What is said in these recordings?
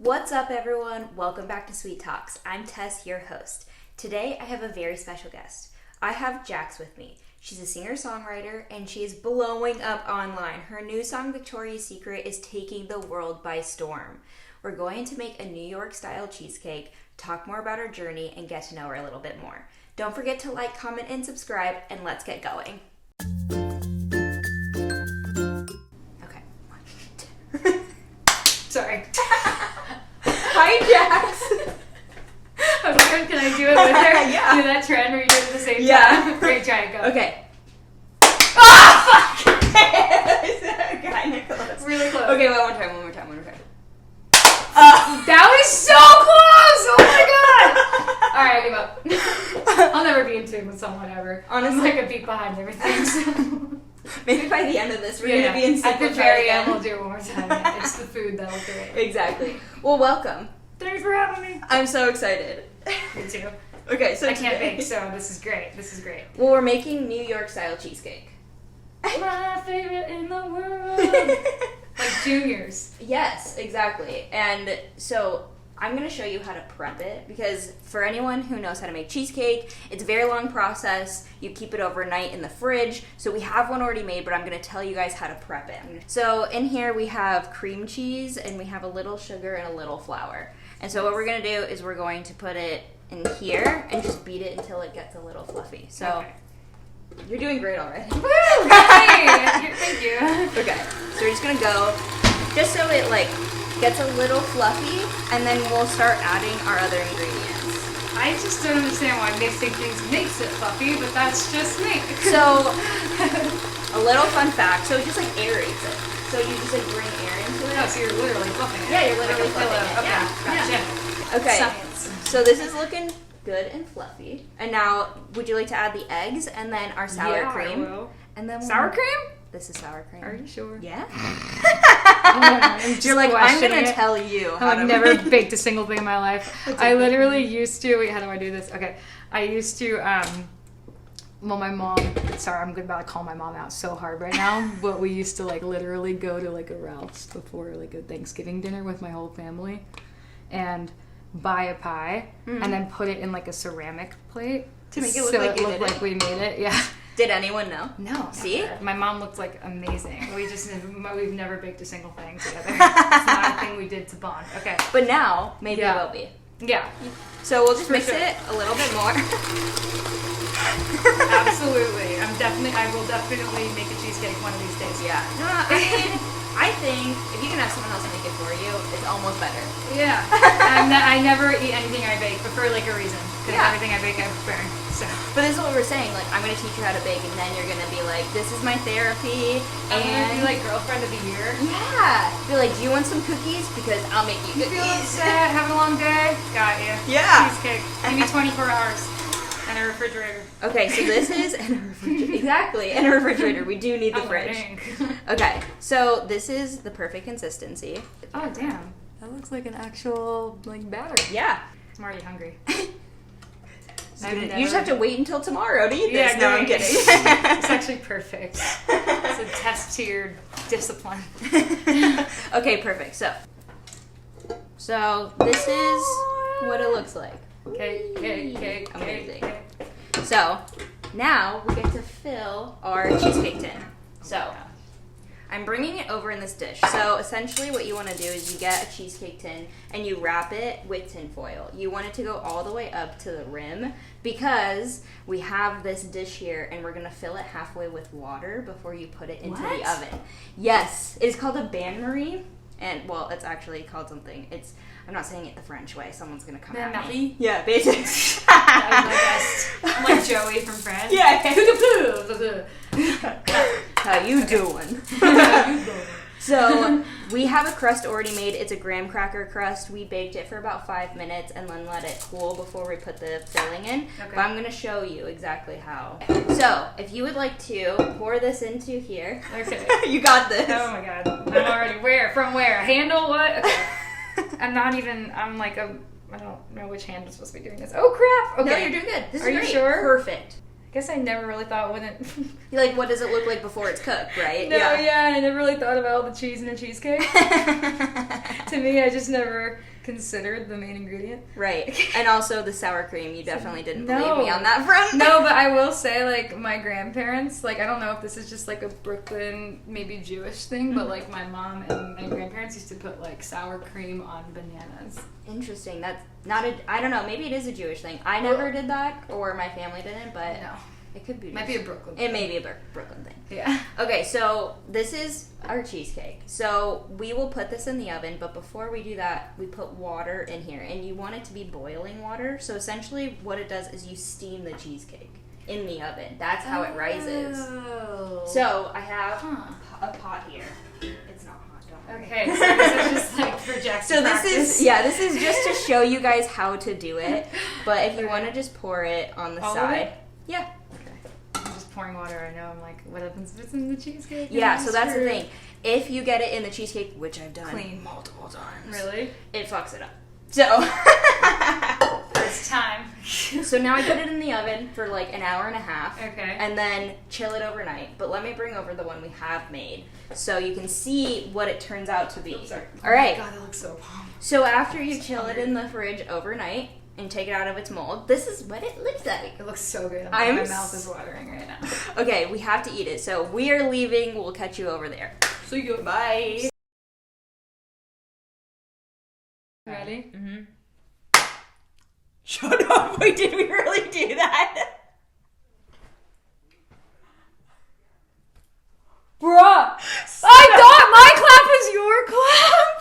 What's up, everyone? Welcome back to Sweet Talks. I'm Tess, your host. Today, I have a very special guest. I have JAX with me. She's a singer-songwriter, and she is blowing up online. Her new song, Victoria's Secret, is taking the world by storm. We're going to make a New York-style cheesecake, talk more about her journey, and get to know her a little bit more. Don't forget to like, comment, and subscribe, and let's get going. Okay. Sorry. Hi, Jax. I was like, can I do it with her? Yeah. Do that trend where you do it at the same Yeah. time? Great, try it, go. Okay. Oh, fuck! God, Nicholas. Really close. Okay, one more time. That was so close! Oh my god! Alright, I give up. I'll never be in tune with someone ever. Honestly. I'm like a beat behind everything. So. Maybe by the end of this, we're going to be in sync. At the very end, we'll do it one more time. It's the food that'll do it. Exactly. Well, welcome. Thanks for having me. I'm so excited. Me too. Okay, so I can't bake, so this is great. Well, we're making New York style cheesecake. My favorite in the world. Like juniors. Yes, exactly. And so I'm going to show you how to prep it, because for anyone who knows how to make cheesecake, it's a very long process. You keep it overnight in the fridge. So we have one already made, but I'm going to tell you guys how to prep it. So in here we have cream cheese, and we have a little sugar and a little flour. And so what we're going to do is we're going to put it in here and just beat it until it gets a little fluffy. So okay. You're doing great already. Woo! Thank you. Okay, so we're just going to go just so it gets a little fluffy, and then we'll start adding our other ingredients. I just don't understand why mixing things makes it fluffy, but that's just me. So, a little fun fact, so it just aerates it. So you just bring air into it. Oh, so you're literally fluffing it. Yeah, you're literally like fluffing it. Okay, Yeah. gotcha. Okay, Science. so this is looking good and fluffy. And now, would you like to add the eggs and then our sour cream? I will. And then Sour cream? This is sour cream. Are you sure? Yeah. I'm You're like, I'm questioning gonna it. tell you how to I've never make. baked a single thing in my life. I literally used to. Wait, how do I do this? Okay, I used to. Well, my mom. Sorry, I'm about to call my mom out so hard right now. But we used to literally go to a Ralph's before a Thanksgiving dinner with my whole family, and buy a pie and then put it in a ceramic plate To make it look so like it you looked did like we made it. Yeah. Did anyone know? No. See? Never. My mom looked amazing. We've never baked a single thing together. It's not a thing we did to bond. Okay. But now, maybe Yeah. it will be. Yeah. So we'll just For mix sure. it a little bit more. Absolutely. I will definitely make a cheesecake one of these days. Yeah. No, I think if you can have someone else make it for you, it's almost better. Yeah. I never eat anything I bake, but for a reason. Because Yeah. everything I bake, I burn. So. But this is what we're saying. I'm going to teach you how to bake, and then you're going to be like, this is my therapy. I'm And gonna be girlfriend of the year. yeah. Be like, do you want some cookies? Because I'll make you You cookies. feel upset, having a long day? Got you. Yeah. Cheesecake. Give me 24 hours. And a refrigerator. Okay, so this is and a refrigerator. Exactly, and a refrigerator. We do need the fridge. Okay, so this is the perfect consistency. Oh, damn. That looks like an actual, batter. Yeah. I'm already hungry. You just have to wait until tomorrow to eat this. Yeah, No, I'm great. kidding. It's actually perfect. It's a test to your discipline. Okay, perfect. So this is what it looks like. Cake. Amazing. So now we get to fill our cheesecake tin. So I'm bringing it over in this dish. So essentially what you want to do is you get a cheesecake tin and you wrap it with tin foil. You want it to go all the way up to the rim because we have this dish here and we're going to fill it halfway with water before you put it into the oven. Yes, it's called a bain-marie. And, well, it's actually called something. I'm not saying it the French way. Someone's going to come at me. Yeah, basically. That was my best. I'm like Joey from Friends. Yeah. How you doing? So we have a crust already made. It's a graham cracker crust. We baked it for about 5 minutes and then let it cool before we put the filling in. Okay. But I'm going to show you exactly how. So if you would like to pour this into here. Okay. You got this. Oh my god. I'm already where? From where? Handle what? Okay. I'm not even. I'm I don't know which hand is supposed to be doing this. Oh crap! Okay. No, you're doing good. This Are is you great. sure? Perfect. I guess I never really thought when it... Like, what does it look like before it's cooked, right? No, yeah, I never really thought about all the cheese in a cheesecake. To me, I just never considered the main ingredient. Right. And also the sour cream. You definitely didn't believe me on that front. No, but I will say, like, my grandparents, like, I don't know if this is just, like, a Brooklyn, maybe Jewish thing, but, like, my mom and my grandparents used to put, like, sour cream on bananas. Interesting. That's not I don't know, maybe it is a Jewish thing. I never did that, or my family didn't, but No. it could be. Might be a Brooklyn thing. It may be a Brooklyn thing. Yeah. Okay, so this is our cheesecake. So we will put this in the oven, but before we do that, we put water in here. And you want it to be boiling water. So essentially what it does is you steam the cheesecake in the oven. That's how it rises. Oh. So I have a pot here. It's not hot, don't worry. Okay, so this is just, like, for JAX So practice. this is just to show you guys how to do it. But if you want to just pour it on the All of side. it? Yeah. I'm just pouring water. I know. I'm like, what happens if it's in the cheesecake? Yeah, so that's the thing. If you get it in the cheesecake, which I've done Clean. multiple times, Really? it fucks it up. So, First time. so now I put it in the oven for like an hour and a half. Okay. And then chill it overnight. But let me bring over the one we have made so you can see what it turns out to be. Oops, sorry. All right. Oh my God, it looks so bomb. So after you chill it in the fridge overnight and take it out of its mold, this is what it looks like. It looks so good. I'm My mouth is watering right now. Okay, we have to eat it. So we are leaving. We'll catch you over there. See you. Bye. Ready? Mm-hmm. Shut up. Wait, did we really do that? Bruh! I thought my clap was your clap!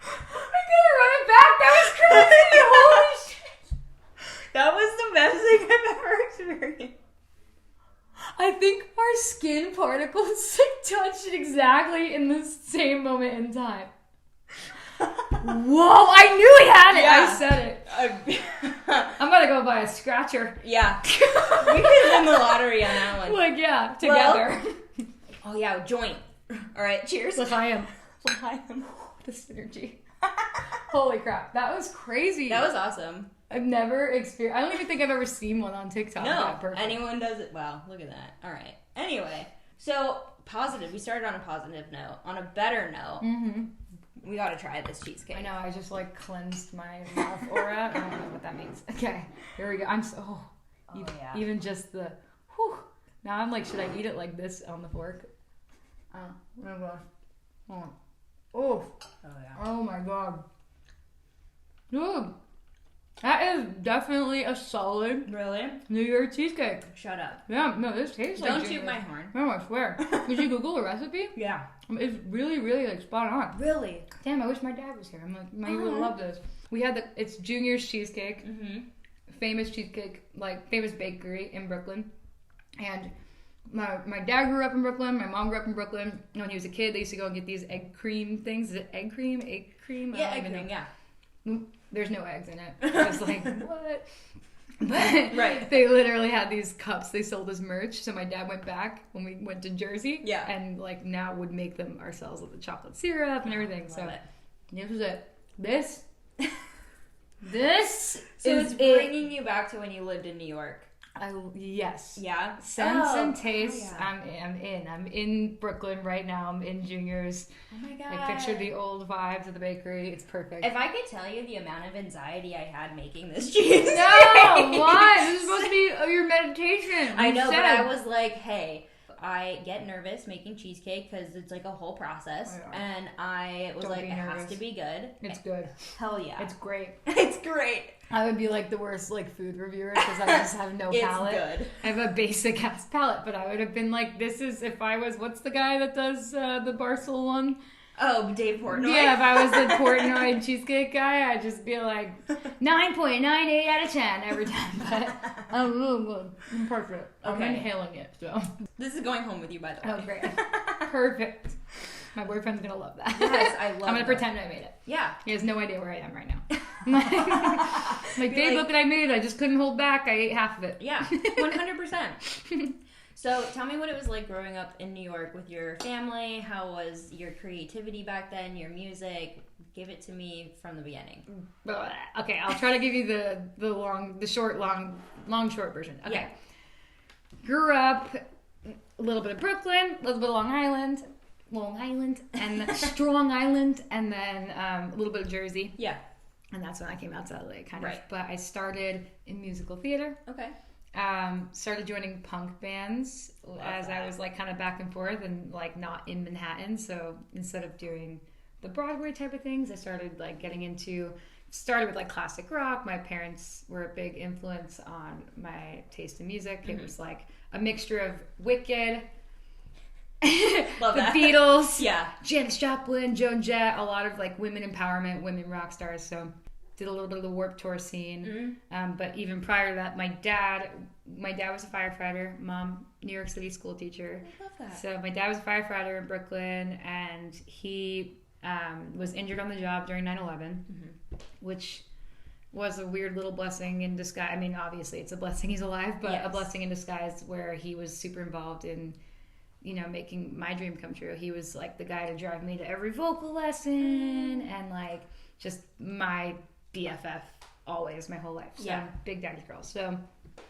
I gotta run it back. That was crazy. Holy shit. That was the best thing I've ever experienced. I think our skin particles touched exactly in the same moment in time. Whoa, I knew he had it. Yeah. I said it. I'm gonna go buy a scratcher. Yeah. We could win the lottery on that one. Like, yeah, together. Oh, yeah, joint. All right, cheers. L'chaim. L'chaim. The synergy. Holy crap, that was crazy. That was awesome. I've never experienced. I don't even think I've ever seen one on TikTok. No, that perfect. anyone does it. Wow, look at that. All right. Anyway, so positive. We started on a positive note. On a better note, we got to try this cheesecake. I know. I just like cleansed my mouth aura. I don't know what that means. Okay, here we go. I'm so. Yeah. Even just the. Whew. Now I'm like, should I eat it like this on the fork? Oh my gosh. Oh. Oh. yeah. Oh my god. Dude. That is definitely a solid Really? New York cheesecake. Shut up. Yeah, no, this tastes like Don't toot ginger. my horn. No, I swear. Did you Google a recipe? Yeah. It's really, really like spot on. Really? Damn, I wish my dad was here. I'm like, you would love this. We had it's Junior's Cheesecake, famous cheesecake, like famous bakery in Brooklyn, and my dad grew up in Brooklyn. My mom grew up in Brooklyn. When he was a kid, they used to go and get these egg cream things. Is it egg cream? Egg cream? Yeah, egg cream. Yeah. There's no eggs in it. I was like, what? But Right. they literally had these cups they sold as merch. So my dad went back when we went to Jersey. Yeah. And like now would make them ourselves with the chocolate syrup and everything. Love So it. this was it. This So is it's bringing you back to when you lived in New York. Yes. Yeah. Sense and Oh, taste. yeah. I'm in Brooklyn right now. I'm in Junior's. Oh my god. I picture the old vibes of the bakery. It's perfect. If I could tell you the amount of anxiety I had making this cheese. No, why? This is supposed to be your meditation. I know, You but said. I was like, hey, I get nervous making cheesecake because it's like a whole process. I know. And I was Don't like, be it has nervous. to be good. It's good. Hell yeah. It's great. It's great. I would be like the worst like food reviewer because I just have no It's palate. good. I have a basic ass palate, but I would have been like, this is if I was, what's the guy that does the Barcel one? Oh, Dave Portnoy? Yeah, if I was the Portnoy cheesecake guy, I'd just be like 9.98 out of 10 every time. But I'm really good. I'm perfect. I'm Okay. inhaling it, so. This is going home with you, by the way. Oh, great. Perfect. My boyfriend's gonna love that. Yes, I love I'm gonna that. pretend I made it. Yeah. He has no idea where I am right now. like, babe, look what I made. I just couldn't hold back. I ate half of it. Yeah, 100%. So tell me what it was like growing up in New York with your family. How was your creativity back then, your music? Give it to me from the beginning. Okay, I'll try to give you the short version. Okay. Yeah. Grew up a little bit of Brooklyn, a little bit of Long Island, and Strong Island, and then a little bit of Jersey. Yeah. And that's when I came out to LA, kind of. But I started in musical theater. Okay. Started joining punk bands as I was like kind of back and forth and like not in Manhattan. So instead of doing the Broadway type of things, I started like started with like classic rock. My parents were a big influence on my taste in music. Mm-hmm. It was like a mixture of Wicked, Love the that. Beatles, yeah, Janis Joplin, Joan Jett, a lot of like women empowerment, women rock stars. So did a little bit of the Warped Tour scene. Mm-hmm. But even prior to that, my dad was a firefighter, mom, New York City school teacher. I love that. So my dad was a firefighter in Brooklyn, and he was injured on the job during 9/11, mm-hmm. which was a weird little blessing in disguise. I mean, obviously it's a blessing he's alive, but yes. A blessing in disguise where he was super involved in, making my dream come true. He was like the guy to drive me to every vocal lesson and like just my BFF always, my whole life. So yeah. Big daddy's girl. So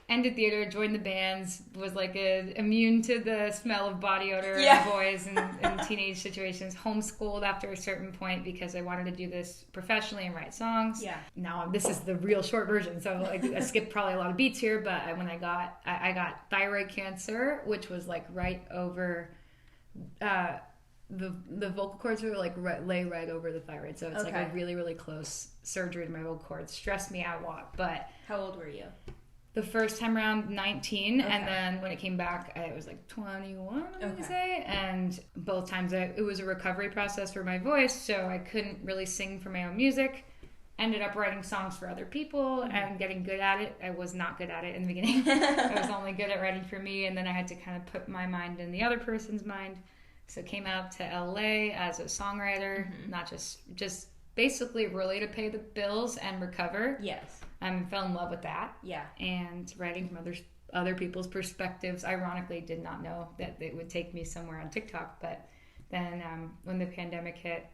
ended theater, joined the bands, was like immune to the smell of body odor yeah. of boys in teenage situations. Homeschooled after a certain point because I wanted to do this professionally and write songs. Yeah. Now this is the real short version, so like I skipped probably a lot of beats here. But when I got thyroid cancer, which was like right over. The vocal cords were like lay right over the thyroid, so it's like a really, really close surgery to my vocal cords. Stressed me out a lot. But how old were you? The first time around 19, and then when it came back, I was like 21, I'm going to say. And both times it was a recovery process for my voice, so I couldn't really sing for my own music. Ended up writing songs for other people and getting good at it. I was not good at it in the beginning. I was only good at writing for me, and then I had to kind of put my mind in the other person's mind. So came out to LA as a songwriter, not just basically really to pay the bills and recover. Yes. Fell in love with that. Yeah. And writing from other people's perspectives. Ironically, did not know that it would take me somewhere on TikTok. But then when the pandemic hit,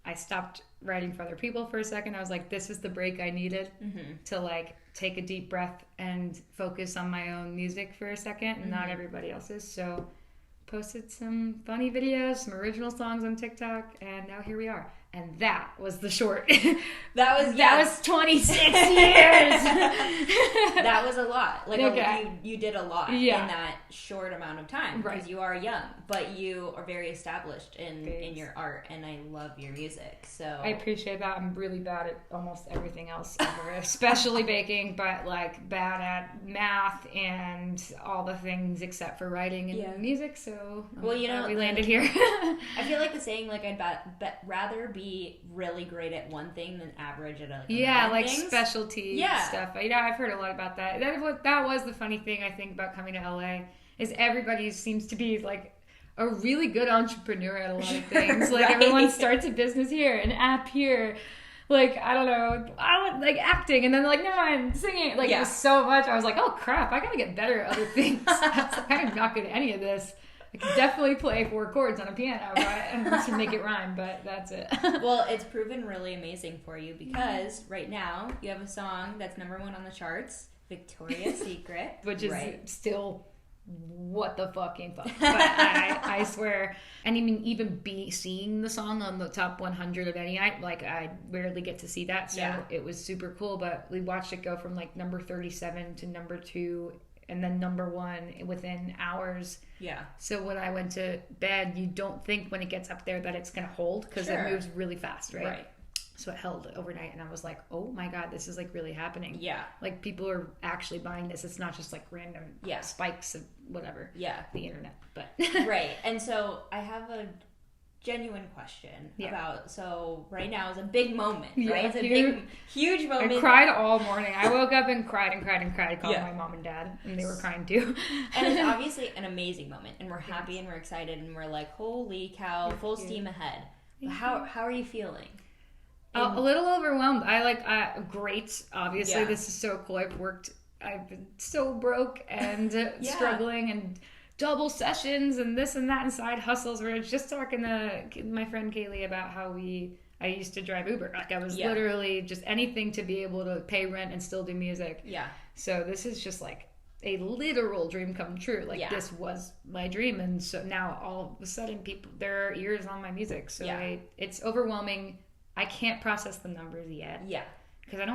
I stopped writing for other people for a second. I was like, this is the break I needed to like take a deep breath and focus on my own music for a second and not everybody else's. So posted some funny videos, some original songs on TikTok, and now here we are. And that was the short. That was 26 years. That was a lot. Like you did a lot in that short amount of time because you are young, but you are very established in your art, and I love your music. So I appreciate that. I'm really bad at almost everything else ever, especially baking, but like bad at math and all the things except for writing and music. So we landed here. I feel like the saying like I'd rather be really great at one thing than average at like things. Specialty stuff. I've heard a lot about that. That was the funny thing I think about coming to LA is everybody seems to be like a really good entrepreneur at a lot of things. Like everyone starts a business here, an app here. Like, I don't know, I want like acting, and then like, no, I'm singing. Like, it was so much. I was like, oh crap, I gotta get better at other things. I'm not good at any of this. I can definitely play 4 chords on a piano, right? To make it rhyme, but that's it. Well, it's proven really amazing for you because right now you have a song that's #1 on the charts, Victoria's Secret. Which is still what the fucking fuck. But I swear, and even be seeing the song on the top 100 of any night, like I rarely get to see that. So it was super cool, but we watched it go from like number 37 to number 2 and then #1 within hours. Yeah. So when I went to bed, you don't think when it gets up there that it's going to hold because it moves really fast, right? Right. So it held overnight, and I was like, oh my God, this is like really happening. Yeah. Like people are actually buying this. It's not just like random spikes of whatever. Yeah. The internet. But right. And so I have a genuine question about, so right now is a big moment, right? It's a big, huge moment. I cried all morning. I woke up and cried and cried and cried. I called my mom and dad, and they were crying too. And it's obviously an amazing moment, and we're happy and we're excited, and we're like, holy cow, full steam ahead. But how are you feeling? A little overwhelmed. Great. Obviously, this is so cool. I've worked I've been so broke and struggling and double sessions and this and that and side hustles. We were just talking to my friend Kaylee about how I used to drive Uber. Like I was literally just anything to be able to pay rent and still do music. Yeah. So this is just like a literal dream come true. Like this was my dream, and so now all of a sudden there are ears on my music. So it's overwhelming. I can't process the numbers yet. Yeah. Because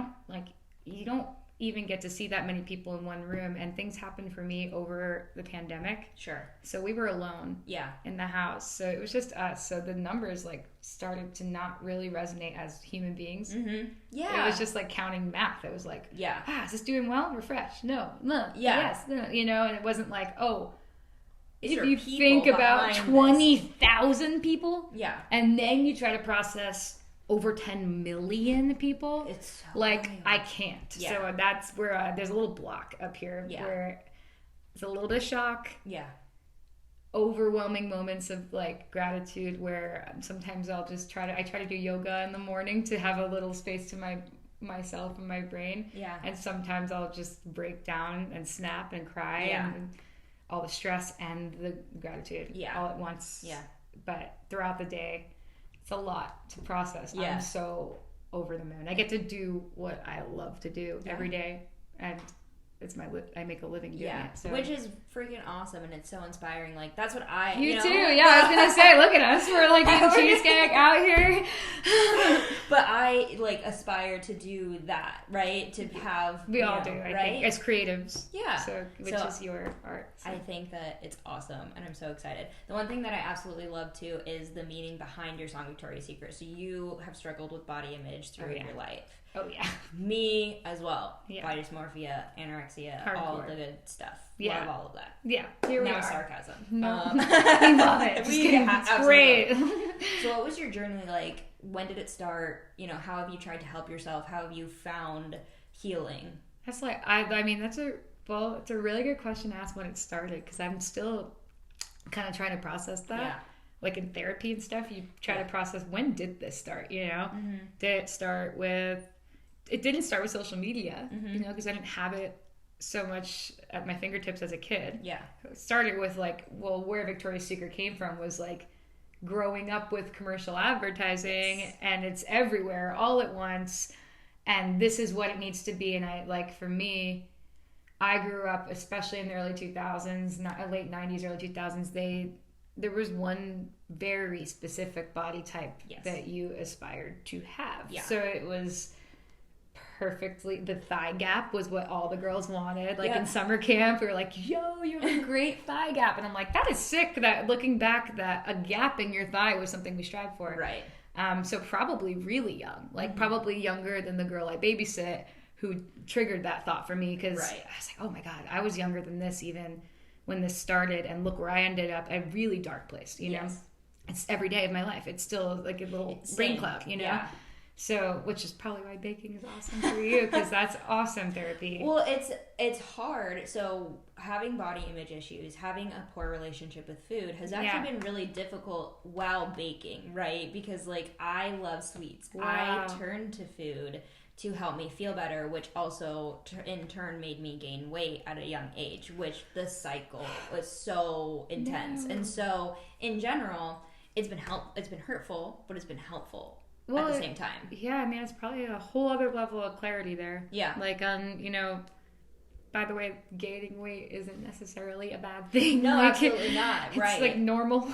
you don't even get to see that many people in one room, and things happened for me over the pandemic. Sure. So we were alone. Yeah. In the house, so it was just us. So the numbers like started to not really resonate as human beings. Mm-hmm. Yeah. It was just like counting math. It was like, is this doing well? Refresh. No. Yes. No. And it wasn't like, if you think about 20,000 people. Yeah. And then you try to process over 10 million people, it's so like wild. I can't. Yeah. So that's where there's a little block up here where it's a little bit of shock. Yeah. Overwhelming moments of like gratitude where sometimes I'll just I try to do yoga in the morning to have a little space to myself and my brain. Yeah. And sometimes I'll just break down and snap and cry and all the stress and the gratitude all at once. Yeah. But throughout the day, it's a lot to process. Yeah. I'm so over the moon. I get to do what I love to do every day, and it's I make a living doing it. So. Which is freaking awesome, and it's so inspiring. Like that's what you too. Yeah, I was gonna say, look at us. We're like eating cheesecake out here. But I like aspire to do that, right? To have we all do, I think, as creatives. Yeah. So which is your art. So. I think that it's awesome, and I'm so excited. The one thing that I absolutely love too is the meaning behind your song "Victoria's Secret." So you have struggled with body image through your life. Oh yeah. Me as well. Yeah. Body dysmorphia, anorexia, hardcore. All the good stuff. Yeah. Love all of that. Yeah. Here we are. Sarcasm. No. We love it. Just kidding. It's great. So what was your journey like? When did it start? How have you tried to help yourself? How have you found healing? That's like, it's a really good question to ask when it started, because I'm still kind of trying to process that. Yeah. Like in therapy and stuff, you try to process, when did this start, Mm-hmm. It didn't start with social media, because I didn't have it so much at my fingertips as a kid. Yeah. It started with where Victoria's Secret came from was like growing up with commercial advertising, and it's everywhere all at once, and this is what it needs to be. And for me, I grew up, especially in the early 2000s, late 90s, early 2000s, there was one very specific body type that you aspired to have. Yeah. So it was perfectly, the thigh gap was what all the girls wanted. In summer camp, we were like, yo, you have a great thigh gap. And I'm like, that is sick that looking back, that a gap in your thigh was something we strive for. Right. So probably really young, probably younger than the girl I babysit who triggered that thought for me. Because I was like, oh my God, I was younger than this even when this started, and look where I ended up, a really dark place, know? It's every day of my life. It's still like a little rain cloud, know? Yeah. So, which is probably why baking is awesome for you, because that's awesome therapy. Well, it's hard. So having body image issues, having a poor relationship with food has actually been really difficult while baking, right? Because I love sweets. Wow. I turned to food to help me feel better, which also in turn made me gain weight at a young age, which the cycle was so intense. No. And so in general, it's been hurtful, but it's been helpful at the same time. Yeah, it's probably a whole other level of clarity there. Yeah. By the way, gaining weight isn't necessarily a bad thing. No, absolutely not. Right. It's normal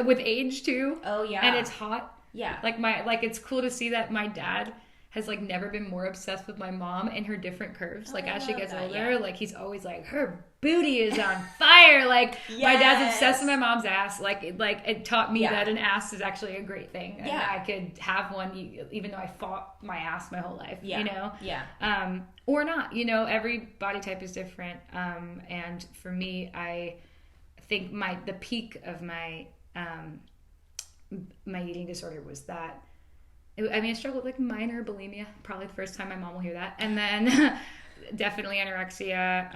with age too. Oh yeah. And it's hot. Yeah. It's cool to see that my dad has never been more obsessed with my mom and her different curves. As she gets older, he's always her booty is on fire. My dad's obsessed with my mom's ass. It taught me that an ass is actually a great thing. And I could have one even though I fought my ass my whole life. Yeah. Yeah. Or not. Every body type is different. And for me, I think the peak of my eating disorder was that. I struggled with minor bulimia, probably the first time my mom will hear that. And then definitely anorexia,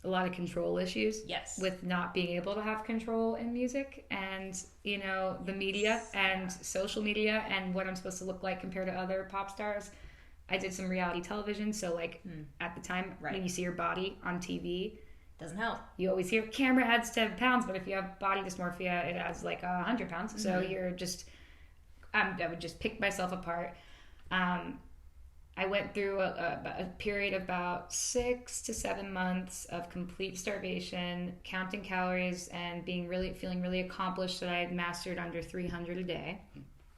a lot of control issues. Yes. With not being able to have control in music and, the media and social media and what I'm supposed to look like compared to other pop stars. I did some reality television. So like at the time when you see your body on TV, doesn't help. You always hear camera adds 10 pounds, but if you have body dysmorphia, it adds like 100 pounds. So you're just, I would just pick myself apart. I went through a period of about 6 to 7 months of complete starvation, counting calories, and feeling really accomplished that I had mastered under 300 a day.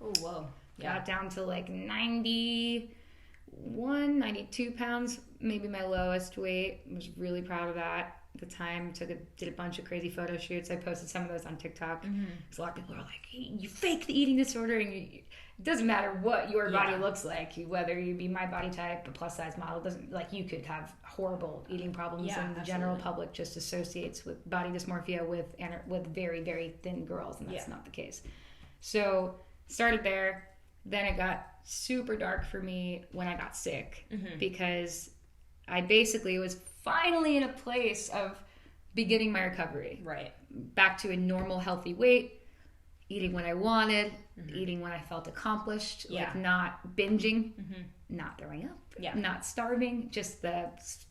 Oh, whoa. Got down to like 91, 92 pounds, maybe my lowest weight. I was really proud of that. At the time, did a bunch of crazy photo shoots. I posted some of those on TikTok. So a lot of people are like, hey, you fake the eating disorder, and it doesn't matter what your body looks like, whether you be my body type, a plus size model, doesn't, like, you could have horrible eating problems, and the general public just associates with body dysmorphia with very, very thin girls, and that's not the case. So started there. Then it got super dark for me when I got sick, because I basically was finally in a place of beginning my recovery. Right. Back to a normal, healthy weight, eating when I wanted, eating when I felt accomplished, like not binging, not throwing up, not starving, just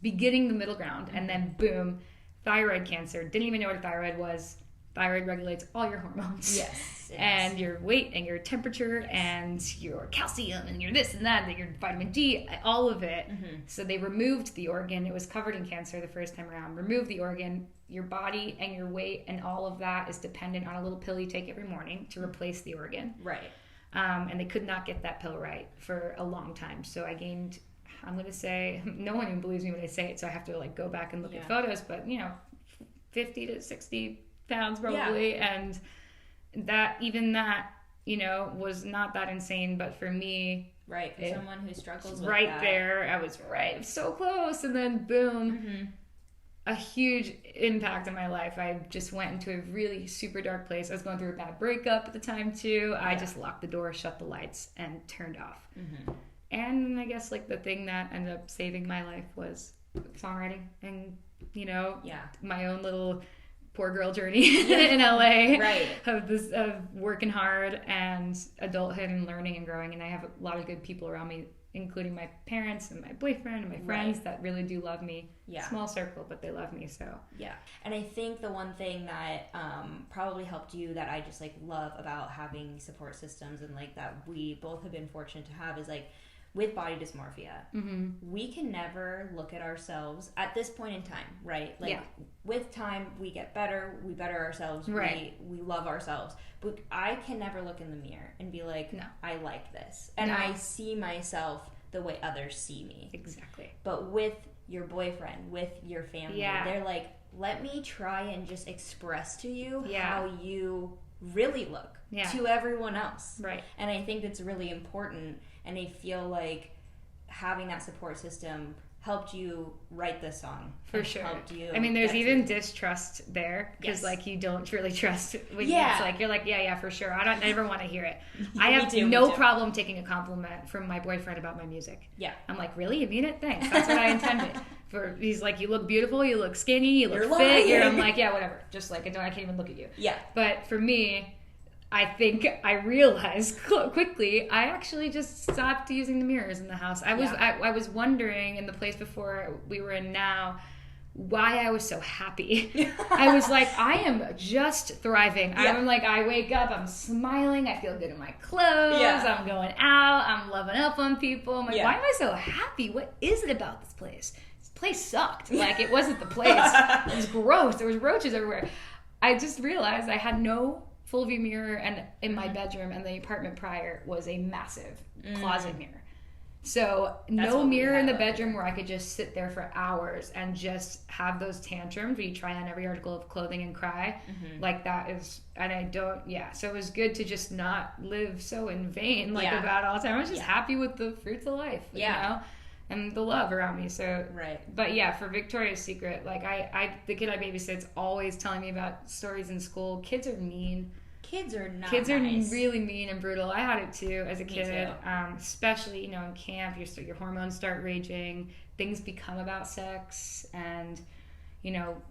beginning the middle ground. And then boom, thyroid cancer. Didn't even know what a thyroid was. Thyroid regulates all your hormones. Yes. And your weight and your temperature and your calcium and your this and that and your vitamin D, all of it. So they removed the organ. It was covered in cancer the first time around. Removed the organ. Your body and your weight and all of that is dependent on a little pill you take every morning to replace the organ. Right. And they could not get that pill right for a long time. So I gained, I'm going to say, no one even believes me when I say it, so I have to like go back and look at photos, but 50 to 60 pounds probably, and that was not that insane, but for me, for someone who struggles with that, there I was so close, and then boom, a huge impact on my life. I just went into a really super dark place. I was going through a bad breakup at the time too. I just locked the door, shut the lights, and turned off. And I guess like the thing that ended up saving my life was songwriting and my own little poor girl journey in LA, of working hard and adulthood and learning and growing. And I have a lot of good people around me, including my parents and my boyfriend and my friends that really do love me. Small circle, but they love me. So and I think the one thing that probably helped you, that I just like love about having support systems and like that we both have been fortunate to have, is like with body dysmorphia, we can never look at ourselves at this point in time, right? Like with time, we get better, we better ourselves, we love ourselves. But I can never look in the mirror and be like, no, I like this. And I see myself the way others see me. Exactly. But with your boyfriend, with your family, they're like, let me try and just express to you how you really look to everyone else. Right. And I think that's really important. And I feel like having that support system helped you write this song. For sure. Helped you. I mean, there's even distrust there, because like you don't really trust when it's like, you're like, for sure. I never want to hear it. I have no problem taking a compliment from my boyfriend about my music. Yeah. I'm like, really? You mean it? Thanks. That's what I intended. He's like, you look beautiful, you look skinny, you look fit. I'm like, whatever. Just like, I can't even look at you. Yeah. But for me, I think I realized quickly, I actually just stopped using the mirrors in the house. I was wondering in the place before we were in now why I was so happy. I was like, I am just thriving. I'm like, I wake up, I'm smiling, I feel good in my clothes, I'm going out, I'm loving up on people. I'm like, why am I so happy? What is it about this place? This place sucked. Like, it wasn't the place. It was gross. There was roaches everywhere. I just realized I had no full view mirror, and in my bedroom, and the apartment prior was a massive closet mirror. So no mirror in the bedroom where I could just sit there for hours and just have those tantrums where you try on every article of clothing and cry. Like that is, and I don't, so it was good to just not live so in vain, like about all the time. I was just happy with the fruits of life, you know? And the love around me. So, but for Victoria's Secret, like the kid I babysit's always telling me about stories in school. Kids are mean. Kids are not Kids nice. are really mean and brutal. I had it too as a kid, especially in camp. Your hormones start raging. Things become about sex and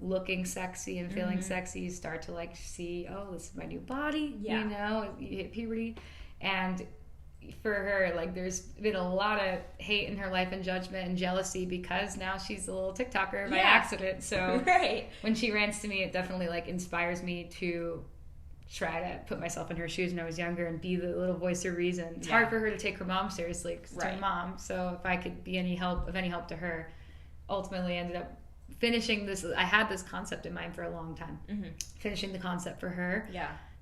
looking sexy and feeling sexy. You start to like see, oh, this is my new body. You hit puberty, and for her, like, there's been a lot of hate in her life and judgment and jealousy because now she's a little TikToker by accident. So when she rants to me, it definitely like inspires me to try to put myself in her shoes when I was younger and be the little voice of reason. It's hard for her to take her mom seriously because it's her mom. So if I could be any help to her, ultimately ended up finishing this. I had this concept in mind for a long time. Finishing the concept for her.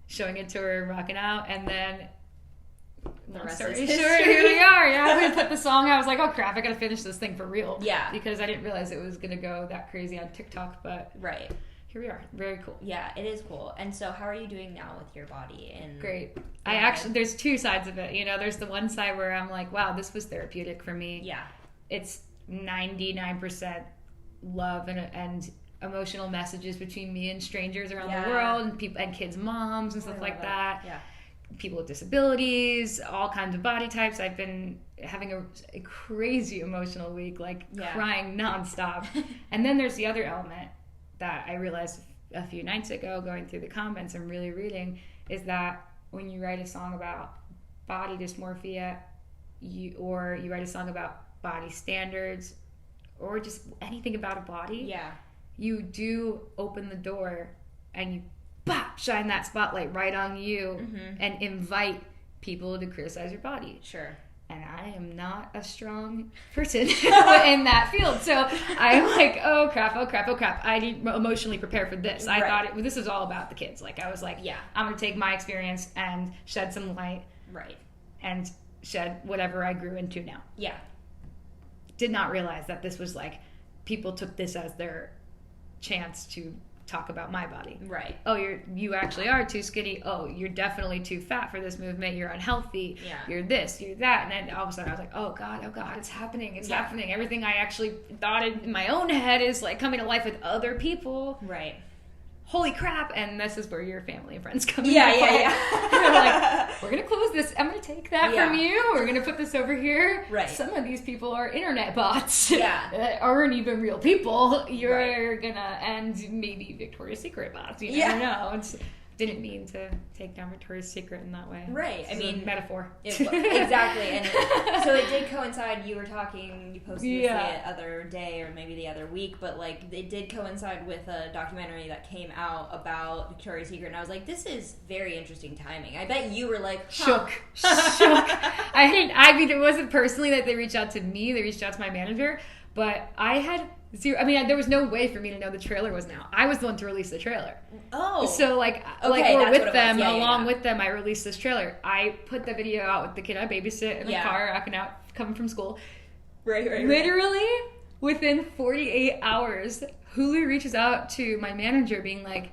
Showing it to her, rocking out, and then the rest is history. Here we are. Yeah, we put the song. I was like, oh crap, I gotta finish this thing for real. Yeah, because I didn't realize it was gonna go that crazy on TikTok. But here we are. Very cool. Yeah, it is cool. And so, how are you doing now with your body? And great. I actually, there's two sides of it. You know, there's the one side where I'm like, wow, this was therapeutic for me. Yeah, it's 99% love and emotional messages between me and strangers around the world, and people and kids' moms and stuff like that. Yeah, people with disabilities, all kinds of body types. I've been having a crazy emotional week, like crying nonstop. And then there's the other element that I realized a few nights ago, going through the comments and really reading, is that when you write a song about body dysmorphia, you write a song about body standards, or just anything about a body, you do open the door and you shine that spotlight right on you and invite people to criticize your body. Sure. And I am not a strong person in that field. So I'm like, oh crap. I didn't emotionally prepare for this. I thought this was all about the kids. Like, I was like, I'm going to take my experience and shed some light. Right. And shed whatever I grew into now. Yeah. Did not realize that this was like, people took this as their chance to talk about my body. Right. Oh, you actually are too skinny. Oh, you're definitely too fat for this movement. You're unhealthy. Yeah. You're this, you're that. And then all of a sudden I was like, oh God, it's happening. It's happening. Everything I actually thought in my own head is like coming to life with other people. Right. Holy crap. And this is where your family and friends come in. Yeah. They're like, we're going to close this. I'm going to take that from you. We're going to put this over here. Right. Some of these people are internet bots. Yeah. That aren't even real people. You're going to, and maybe Victoria's Secret bots. You never know. Didn't mean to take down Victoria's Secret in that way. Right. I mean, metaphor. Exactly. And so it did coincide. You were talking, you posted this the other day or maybe the other week, but like it did coincide with a documentary that came out about Victoria's Secret, and I was like, this is very interesting timing. I bet you were like shook. I mean, it wasn't personally that they reached out to me. They reached out to my manager, but I had zero. I mean, there was no way for me to know the trailer was now. I was the one to release the trailer. Oh. So we're with them, along with them, I released this trailer. I put the video out with the kid I babysit in the car, rocking out, coming from school. Right. Literally, within 48 hours, Hulu reaches out to my manager being like,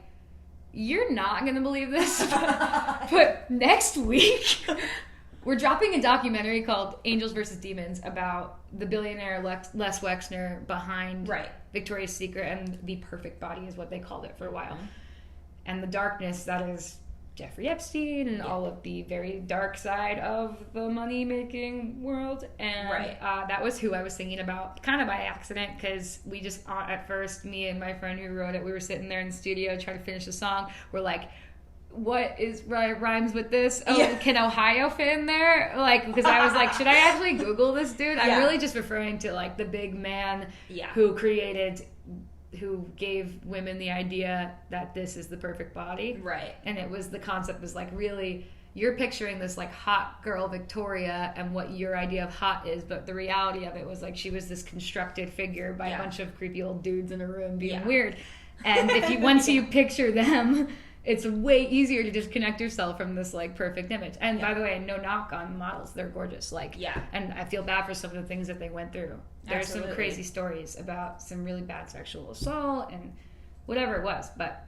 you're not going to believe this, but next week, we're dropping a documentary called Angels vs. Demons about the billionaire Les Wexner behind Victoria's Secret, and the perfect body is what they called it for a while. And the darkness that is Jeffrey Epstein and all of the very dark side of the money-making world. And that was who I was thinking about, kind of by accident, because we just, at first, me and my friend who wrote it, we were sitting there in the studio trying to finish the song. We're like, what is rhymes with this? Oh, can Ohio fit in there? Like, because I was like, should I actually Google this dude? I'm really just referring to like the big man who gave women the idea that this is the perfect body. Right. And the concept was like, really, you're picturing this like hot girl Victoria and what your idea of hot is, but the reality of it was like she was this constructed figure by a bunch of creepy old dudes in a room being weird. And once you picture them, it's way easier to disconnect yourself from this like perfect image. And by the way, no knock on models, they're gorgeous. Like, and I feel bad for some of the things that they went through. There's some crazy stories about some really bad sexual assault and whatever it was. But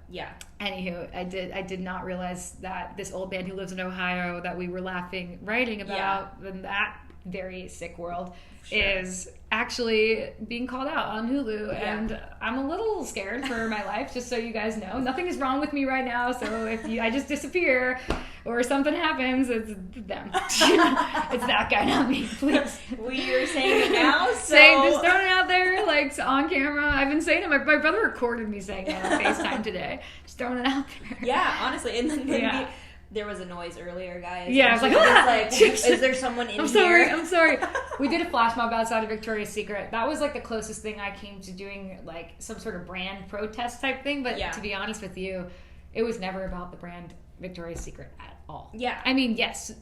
anywho, I did not realize that this old man who lives in Ohio that we were writing about in that very sick world is actually being called out on Hulu, and I'm a little scared for my life, just so you guys know. Nothing is wrong with me right now, so if I just disappear or something happens, it's them. It's that guy, not me, please. We are saying it now, so... Just throwing it out there, like, on camera. I've been saying it. My brother recorded me saying that on FaceTime today. Just throwing it out there. Yeah, honestly. And then there was a noise earlier, guys. Yeah, I was like, is there someone in here? I'm sorry. We did a flash mob outside of Victoria's Secret. That was like the closest thing I came to doing like some sort of brand protest type thing. But to be honest with you, it was never about the brand Victoria's Secret at all. Yeah. I mean, yes,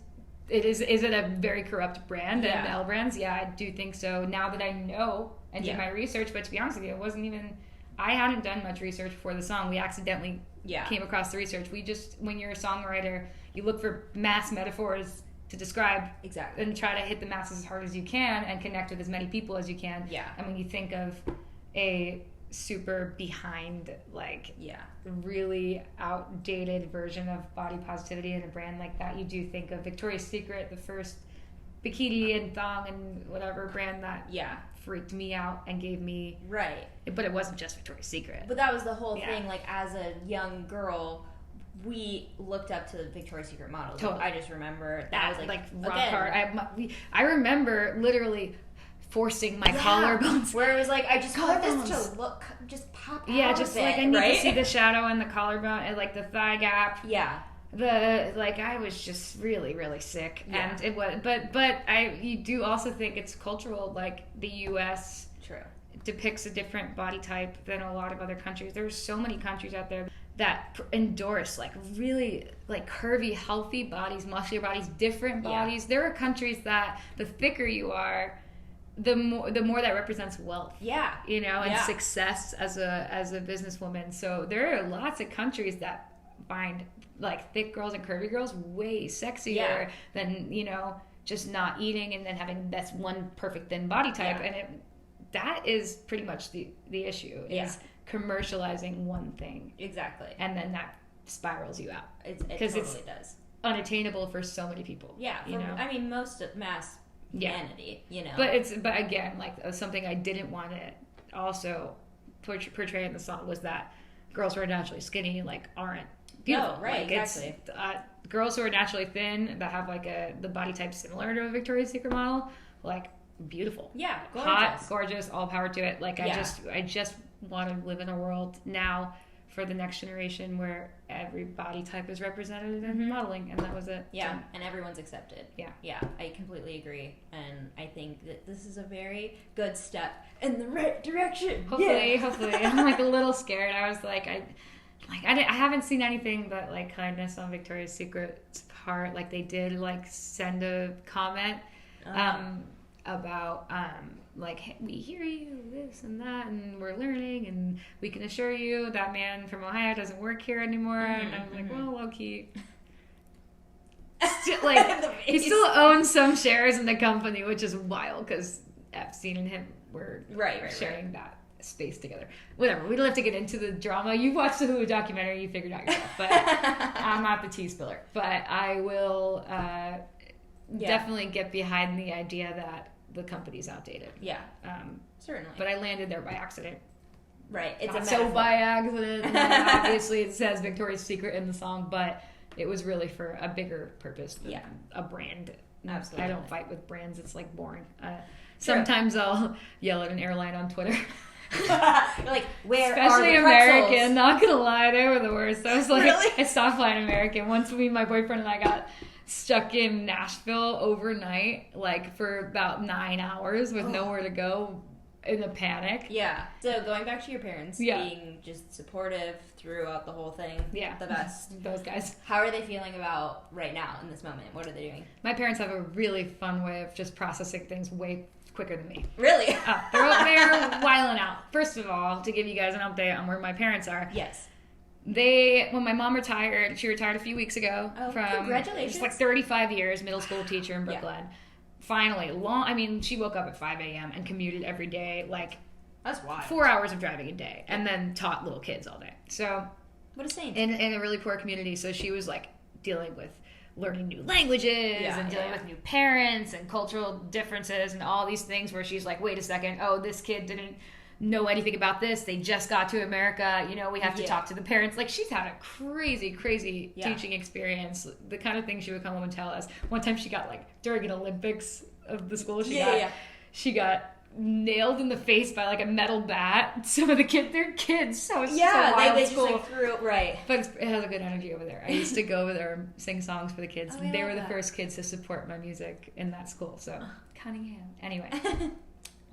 it is. Is it a very corrupt brand and L brands? Yeah, I do think so. Now that I know and did my research, but to be honest with you, it wasn't even. I hadn't done much research for the song. We accidentally came across the research. We just, when you're a songwriter, you look for mass metaphors to describe and try to hit the masses as hard as you can and connect with as many people as you can. Yeah. And when you think of a super behind, like, really outdated version of body positivity in a brand like that, you do think of Victoria's Secret, the first bikini and thong and whatever brand that freaked me out and gave me but it wasn't just Victoria's Secret. But that was the whole thing. Like, as a young girl, we looked up to the Victoria's Secret models. Totally. I just remember that was like rock hard. I remember literally forcing my collarbones, where it was like, I just want this to look, just pop out. Yeah, just like I need to see the shadow and the collarbone and like the thigh gap. Yeah. I was just really, really sick, and it was, but you do also think it's cultural. Like, the U.S. depicts a different body type than a lot of other countries. There's so many countries out there that endorse like really like curvy, healthy bodies, muscular bodies, different bodies. There are countries that the thicker you are, the more that represents wealth. Yeah, and success as a businesswoman. So there are lots of countries that find like thick girls and curvy girls way sexier than just not eating and then having that's one perfect thin body type. And that is pretty much the issue is commercializing one thing and then that spirals you out. It totally does. Unattainable for so many people. I mean, most of mass humanity, but again, like something I didn't want to also portray in the song was that girls who are naturally skinny like aren't beautiful. No, right, exactly. Girls who are naturally thin that have like the body type similar to a Victoria's Secret model, like beautiful. Yeah, gorgeous. Hot, gorgeous, all power to it. Like I just want to live in a world now for the next generation where every body type is represented in modeling, and that was it. Yeah, and everyone's accepted. Yeah, I completely agree, and I think that this is a very good step in the right direction. Hopefully. I'm like a little scared. I was like, I haven't seen anything but like kindness on Victoria's Secret's part. Like they did like send a comment about like, hey, we hear you, this and that, and we're learning, and we can assure you that man from Ohio doesn't work here anymore. And I'm like, well, low key. He still owns some shares in the company, which is wild because Epstein and him were sharing that space together. Whatever. We don't have to get into the drama. You watched the Hulu documentary, you figured out yourself. But I'm not the tea spiller. But I will definitely get behind the idea that the company's outdated. Yeah. Certainly. But I landed there by accident. Right. It's not so by accident. Obviously, it says Victoria's Secret in the song, but it was really for a bigger purpose than a brand. Absolutely. I don't fight with brands. It's like boring. Sometimes I'll yell at an airline on Twitter. You're like, where especially are the American, pretzels? Not gonna lie, they were the worst. I was like, really? I stopped flying American. Once my boyfriend and I got stuck in Nashville overnight, like for about 9 hours with nowhere to go in a panic. Yeah. So going back to your parents being just supportive throughout the whole thing. Yeah. The best. Those guys. How are they feeling about right now in this moment? What are they doing? My parents have a really fun way of just processing things way quicker than me. Really? They're wilding out. First of all, to give you guys an update on where my parents are. Yes. When my mom retired, she retired a few weeks ago. Oh, congratulations. Just like 35 years, middle school teacher in Brooklyn. Yeah. Finally, she woke up at 5 a.m. and commuted every day, like that's wild. 4 hours of driving a day, and then taught little kids all day. So, what a saint. In a really poor community, so she was like dealing with learning new languages and dealing with new parents and cultural differences and all these things where she's like, wait a second, this kid didn't know anything about this. They just got to America. We have to talk to the parents. Like, she's had a crazy teaching experience. The kind of things she would come home and tell us. One time she got, like, during an Olympics of the school, she got nailed in the face by like a metal bat. Some of the kids, they're kids, so it's Yeah, so wild they just school. like threw it, right. But it has a good energy over there. I used to go over there and sing songs for the kids. Oh, I They love were the that. first kids to support my music in that school. So Cunningham. Anyway, what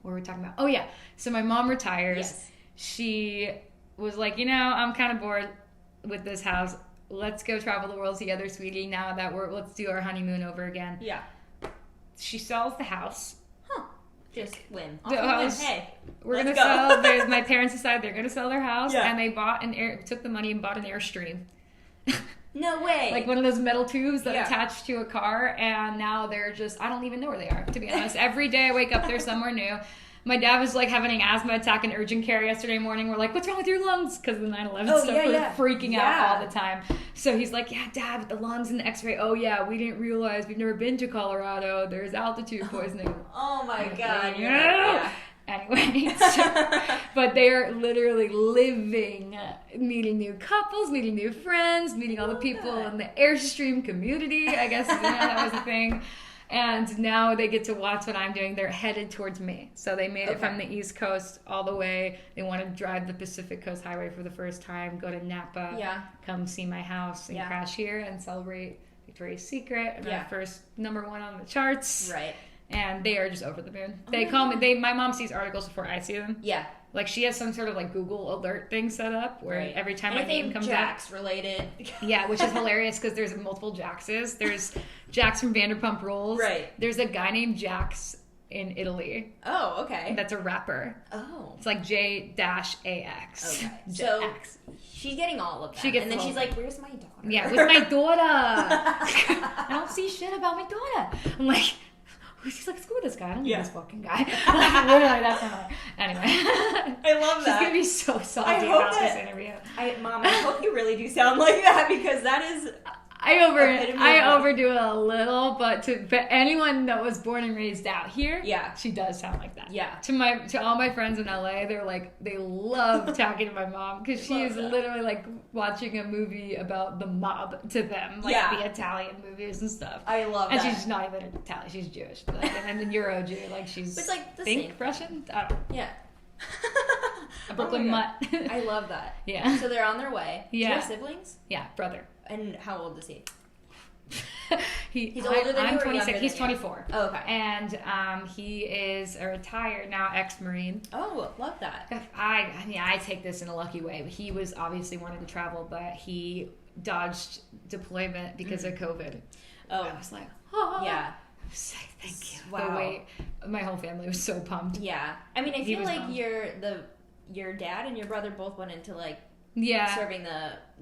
were we talking about? Oh yeah. So my mom retires. Yes. She was like, I'm kind of bored with this house. Let's go travel the world together, sweetie. Now that let's do our honeymoon over again. Yeah. She sells the house. Just win. The house. Hey, We're let's gonna go. sell. My parents decided they're gonna sell their house, Yeah. and they took the money and bought an Airstream. No way. Like one of those metal tubes that Yeah. attach to a car, and now they're just, I don't even know where they are, to be honest. Every day I wake up, they're somewhere new. My dad was like having an asthma attack in urgent care yesterday morning. We're like, what's wrong with your lungs? Because the 9/11 stuff was freaking out all the time. So he's like, yeah, Dad, with the lungs and the x-ray. Oh yeah, we didn't realize, we've never been to Colorado. There's altitude poisoning. Oh my God. Yeah. Anyway, but they're literally living, meeting new couples, meeting new friends, meeting all the people in the Airstream community. I guess that was a thing. And now they get to watch what I'm doing. They're headed towards me. So they made it from the East Coast all the way. They want to drive the Pacific Coast Highway for the first time, go to Napa, come see my house and crash here and celebrate Victoria's Secret and our first #1 on the charts. Right. And they are just over the moon. They call me. My mom sees articles before I see them. Yeah. Like she has some sort of like Google alert thing set up where every time my name comes JAX related. Yeah, which is hilarious because there's multiple JAXs. There's JAX from Vanderpump Rules. Right. There's a guy named JAX in Italy. Oh, okay. That's a rapper. Oh. It's like J-AX. Okay. So JAX. She's getting all of that. She gets and then all she's of like, where's my daughter? Yeah, where's my daughter? I don't see shit about my daughter. I'm like, she's like, screw this guy. I don't need this fucking guy. Like, literally, that's not her. Anyway. I love that. She's going to be so salty about this interview. Mom, I hope you really do sound like that because that is... I overdo it a little, but anyone that was born and raised out here, she does sound like that. Yeah. To all my friends in LA, they're like, they love talking to my mom because she is literally like watching a movie about the mob to them, like the Italian movies and stuff. I love and that. And she's not even Italian; she's Jewish, and then Euro Jew, like she's it's like the think same. Russian. I don't know. Yeah. A Brooklyn mutt. I love that. Yeah. So they're on their way. Yeah. Do you have siblings? Yeah, brother. And how old is he? He's older than you or 26. younger He's than you? 24. Oh, okay. And he is a retired now ex-Marine. Oh, love that. I take this in a lucky way. He was obviously wanting to travel, but he dodged deployment because of COVID. Oh. I was like, oh. Yeah. I was like, thank you. Wow. But wait, my whole family was so pumped. Yeah. I mean, I feel like bummed. your dad and your brother both went into like serving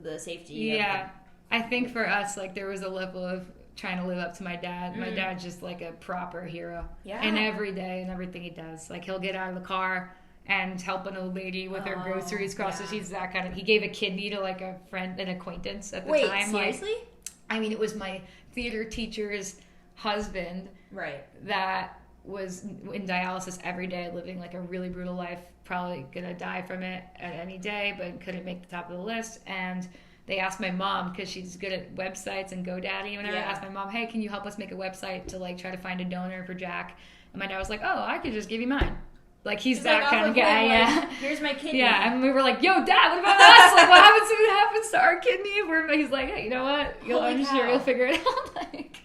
the safety. Yeah. I think for us, like, there was a level of trying to live up to my dad. My dad's just like a proper hero. Yeah. And every day and everything he does. Like, he'll get out of the car and help an old lady with her groceries across the street. He's that kind of... He gave a kidney to, like, a friend, an acquaintance at the time. Seriously? Like, I mean, it was my theater teacher's husband. Right. That was in dialysis every day, living, like, a really brutal life. Probably gonna die from it at any day, but couldn't make the top of the list. And... they asked my mom, because she's good at websites and GoDaddy and whatever, asked my mom, hey, can you help us make a website to, like, try to find a donor for Jack? And my dad was like, oh, I could just give you mine. Like, he's that like, kind of guy, like, here's my kidney. Yeah, and we were like, yo, Dad, what about us? Like, what happens to our kidney? He's like, hey, you know what? You'll figure it out. Like,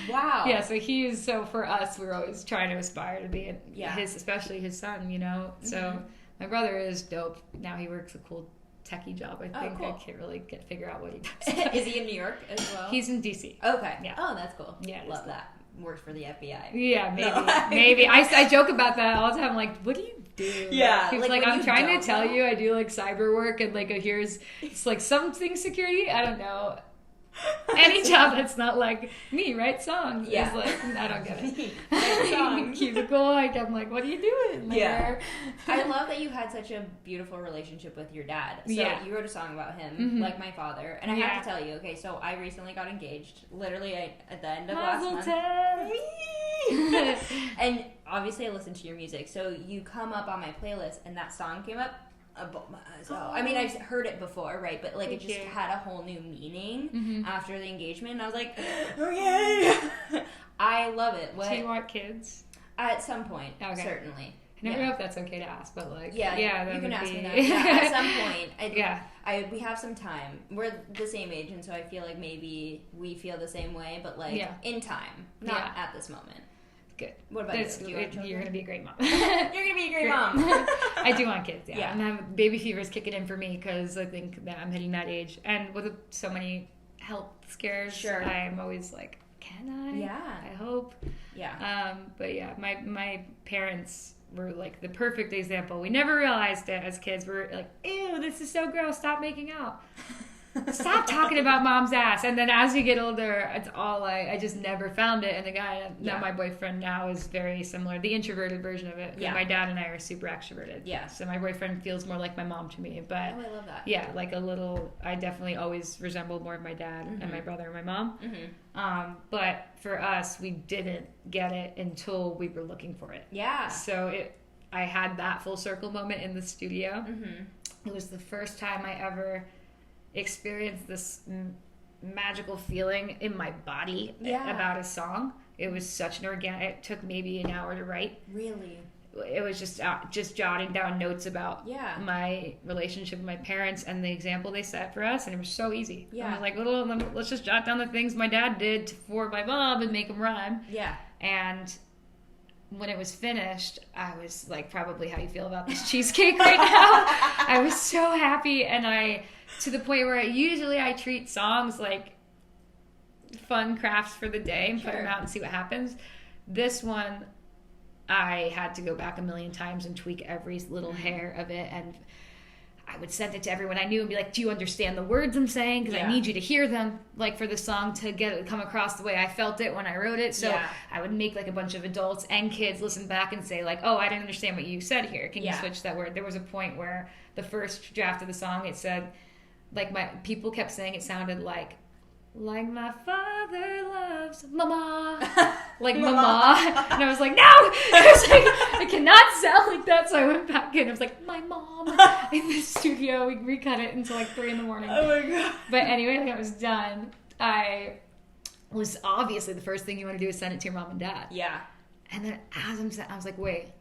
wow. Yeah, so for us, we're always trying to aspire to be especially his son, you know? Mm-hmm. So my brother is dope. Now he works a cool techie job, I think. Cool. I can't really figure out what he does. Is he in New York as well? He's in DC. Okay. Yeah. Oh, that's cool. Yeah, love that. Works for the FBI. Yeah, maybe. I joke about that all the time. I'm like, what do you do? Yeah. He's like I'm trying to tell you I do like cyber work and like it's like something security. I don't know. Any job that's not like me, write songs. Yeah. Is like, I don't get it. Write songs. Cubicle. I'm like, what are you doing? Yeah. I love that you had such a beautiful relationship with your dad. So you wrote a song about him, like my father. And I have to tell you, okay, so I recently got engaged, literally at the end of last month. And obviously I listened to your music. So you come up on my playlist and that song came up. So, I mean, I've heard it before, right? But like, it just had a whole new meaning after the engagement. And I was like, okay, I love it. What? Do you want kids? At some point, Okay. Certainly. I never know if that's okay to ask, but like, yeah, that you can would ask be... me that. Yeah, at some point, we have some time. We're the same age, and so I feel like maybe we feel the same way, but like in time, not at this moment. Good. What about you? You're gonna be a great mom. You're gonna be a great mom. I do want kids. Yeah. And have baby fever's kicking in for me because I think that I'm hitting that age, and with so many health scares, I'm always like, can I? Yeah. I hope. Yeah. But yeah, my parents were like the perfect example. We never realized it as kids. We're like, ew, this is so gross. Stop making out. Stop talking about mom's ass. And then as you get older, it's all I just never found it. And the guy, not my boyfriend now, is very similar. The introverted version of it. Yeah. My dad and I are super extroverted. Yeah. So my boyfriend feels more like my mom to me. But I love that. Yeah, like a little, I definitely always resembled more of my dad and my brother and my mom. But for us, we didn't get it until we were looking for it. Yeah. So I had that full circle moment in the studio. It was the first time I ever experienced this magical feeling in my body about a song. It was such an organic... It took maybe an hour to write. Really? It was just jotting down notes about my relationship with my parents and the example they set for us, and it was so easy. I was like, let's just jot down the things my dad did for my mom and make them rhyme. Yeah. And when it was finished, I was like, probably how you feel about this cheesecake right now. I was so happy, and to the point where I treat songs like fun crafts for the day and put them out and see what happens. This one, I had to go back a million times and tweak every little hair of it, and I would send it to everyone I knew and be like, do you understand the words I'm saying? Because I need you to hear them, like, for the song to come across the way I felt it when I wrote it. So I would make, like, a bunch of adults and kids listen back and say, like, oh, I didn't understand what you said here. Can you switch that word? There was a point where the first draft of the song, it said, like, people kept saying it sounded like my father loves mama. Like mama. And I was like, no! I was like, I cannot sound like that. So I went back in. I was like, my mom. In the studio, we recut it until like 3 a.m. Oh my God. But anyway, when it was done, I was obviously the first thing you want to do is send it to your mom and dad. Yeah. And then as I was like, wait.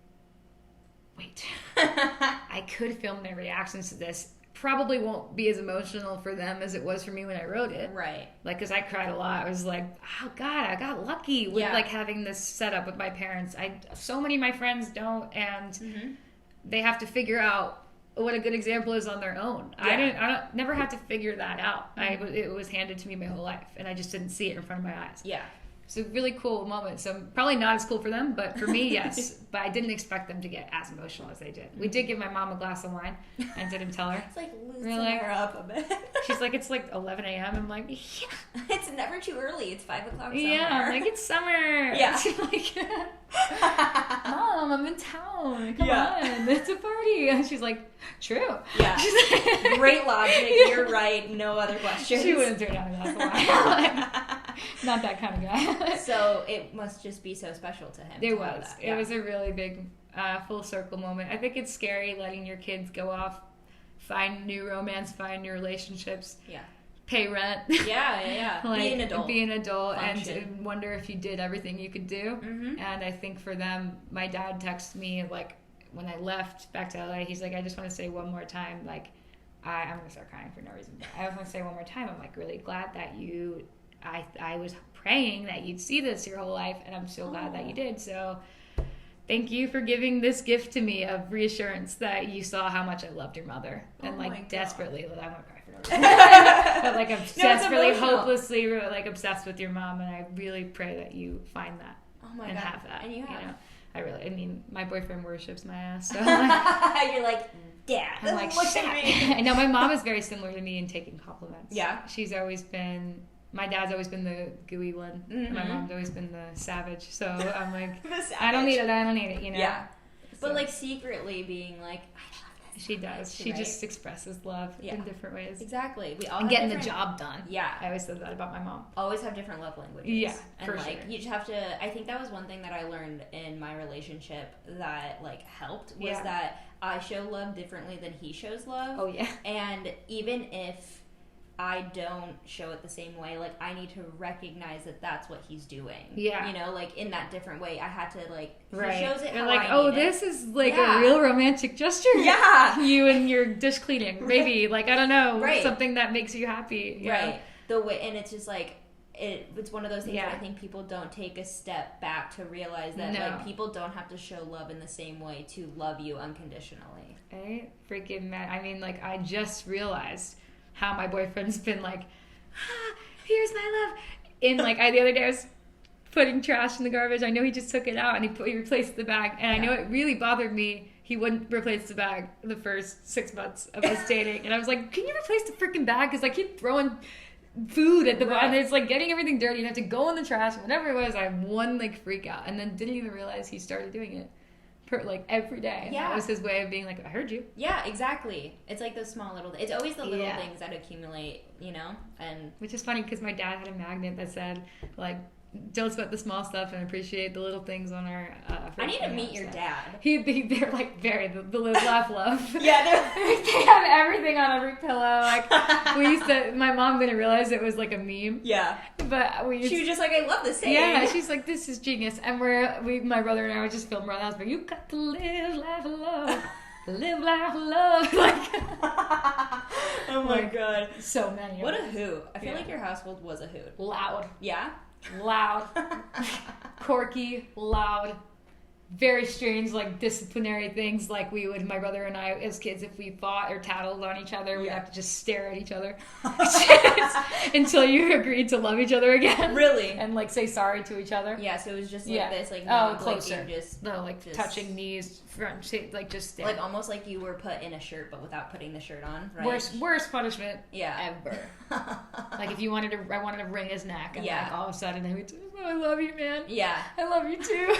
I could film their reactions to this. Probably won't be as emotional for them as it was for me when I wrote it. Right. Like, because I cried a lot. I was like, oh, God, I got lucky with, like, having this set up with my parents. So many of my friends don't, and they have to figure out what a good example is on their own. Yeah. I never had to figure that out. It was handed to me my whole life, and I just didn't see it in front of my eyes. Yeah. It's a really cool moment. So probably not as cool for them, but for me, yes. But I didn't expect them to get as emotional as they did. We did give my mom a glass of wine. I didn't tell her. It's like loosening her up a bit. She's like, it's like 11 a.m. I'm like, yeah. It's never too early. It's 5 o'clock somewhere. Yeah, I'm like, it's summer. Yeah. She's like, Mom, I'm in town. Come on. It's a party. And she's like, true. Yeah. She's like, great logic. Yeah. You're right. No other questions. She wouldn't turn down a glass of wine. Not that kind of guy. So it must just be so special to him. It was. It was a really big full circle moment. I think it's scary letting your kids go off, find new romance, find new relationships. Yeah. Pay rent. Yeah. Like, be an adult. Function. And wonder if you did everything you could do. Mm-hmm. And I think for them, my dad texted me, like, when I left back to LA, he's like, I just want to say one more time, like, I'm going to start crying for no reason. But I just want to say one more time, I'm, like, really glad that I was praying that you'd see this your whole life, and I'm so glad that you did. So thank you for giving this gift to me of reassurance that you saw how much I loved your mother. And, like, despereately, I want to cry for no reason. But, like, I'm desperately, hopelessly, like, obsessed with your mom, and I really pray that you find that and have that. And you have. You know? I mean, my boyfriend worships my ass, so you're like, Dad, I'm like, look at me. I know my mom is very similar to me in taking compliments. Yeah. She's always been... My dad's always been the gooey one. Mm-hmm. My mom's always been the savage. So I'm like, I don't need it, you know? Yeah. So. But, like, secretly being like, I love this. She does. She just expresses love in different ways. Exactly. We all have getting the job done. Yeah. I always said that about my mom. Always have different love languages. Yeah, and, like, sure. You just have to... I think that was one thing that I learned in my relationship that, like, helped was that I show love differently than he shows love. Oh, yeah. And even if... I don't show it the same way. Like, I need to recognize that that's what he's doing. Yeah. You know, like, in that different way. I had to, like, right. he shows it You're how like, I oh, need this it. is like a real romantic gesture. Yeah. You and your dish cleaning. Maybe, like, I don't know. Right. Something that makes you happy. You right. know? The way, and it's just like, it's one of those things Yeah. that I think people don't take a step back to realize that like people don't have to show love in the same way to love you unconditionally. I freaking mad. I mean, like, I just realized how my boyfriend's been like, here's my love. And like, the other day I was putting trash in the garbage. I know he just took it out and he replaced the bag. And I know it really bothered me. He wouldn't replace the bag the first 6 months of us dating. And I was like, can you replace the freaking bag? Because I keep throwing food at the bottom. It's like getting everything dirty. You have to go in the trash. Whatever it was, I had one like freak out. And then didn't even realize he started doing it. Like every day. Yeah. That was his way of being like, I heard you. Yeah, exactly. It's like those small little, it's always the little things that accumulate, you know? And which is funny because my dad had a magnet that said, like, don't sweat the small stuff and appreciate the little things on our I need to meet your dad. They're like very the live laugh love. Yeah, they have everything on every pillow. Like, we used to, my mom didn't realize it was like a meme. Yeah. But she was just like, I love this saying. Yeah, she's like, this is genius. And my brother and I were just filming around the house, but you got to live, laugh, and love. Live, laugh, love. Like, oh my god. So many. What a hoot. I feel like your household was a hoot. Loud. Yeah? Loud. Quirky, loud. Very strange, like, disciplinary things. Like, we would, my brother and I, as kids, if we fought or tattled on each other, we'd have to just stare at each other until you agreed to love each other again. Really? And, like, say sorry to each other. Yeah, so it was just like this, like, closer. Like just touching knees, front, like, just stare. Like, almost like you were put in a shirt, but without putting the shirt on, right? Worst punishment ever. Like, if I wanted to wring his neck, and like, all of a sudden, I love you, man. Yeah. I love you, too.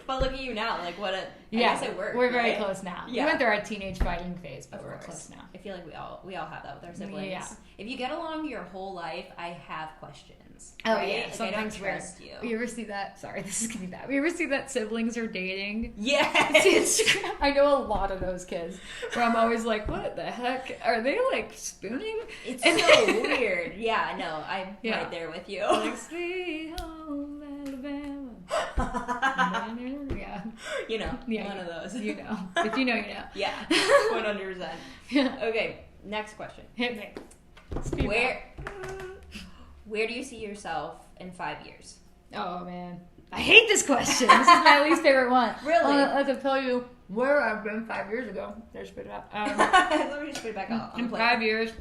But look at you now, like, what a... I guess it worked, we're very close now. Yeah. We went through our teenage fighting phase, but we're close now. I feel like we all have that with our siblings. Yeah. If you get along your whole life, I have questions. Oh, right? yeah. Like, Sometimes I don't trust you. You ever see that? Sorry, this is going to be bad. You ever see that siblings are dating? Yes! Instagram. I know a lot of those kids where I'm always like, what the heck? Are they, like, spooning? It's so weird. Yeah, no, I'm right there with you. Like, sweet home Alabama. Yeah. You know, one of those. You know. If you know, you know. Yeah, 100%. Okay, next question. Hit me. Where do you see yourself in 5 years? Oh, man. I hate this question. This is my least favorite one. Really? I can tell you where I've been 5 years ago. There's spit it out. Let me just put it back out. In 5 years,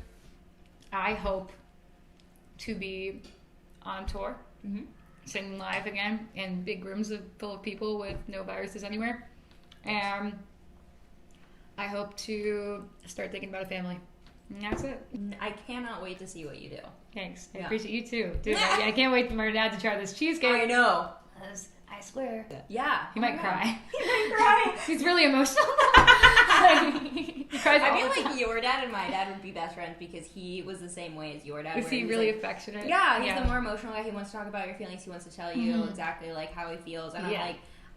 I hope to be on tour, singing live again in big rooms full of people with no viruses anywhere. And I hope to start thinking about a family. And that's it. I cannot wait to see what you do. Thanks. I appreciate you too. Dude, I can't wait for my dad to try this cheesecake. I know. I swear. Yeah. He might cry. He might cry. He's really emotional. He cries I feel like your dad and my dad would be best friends because he was the same way as your dad. Is he really affectionate? Yeah, he's the more emotional guy. He wants to talk about your feelings. He wants to tell you exactly like how he feels. And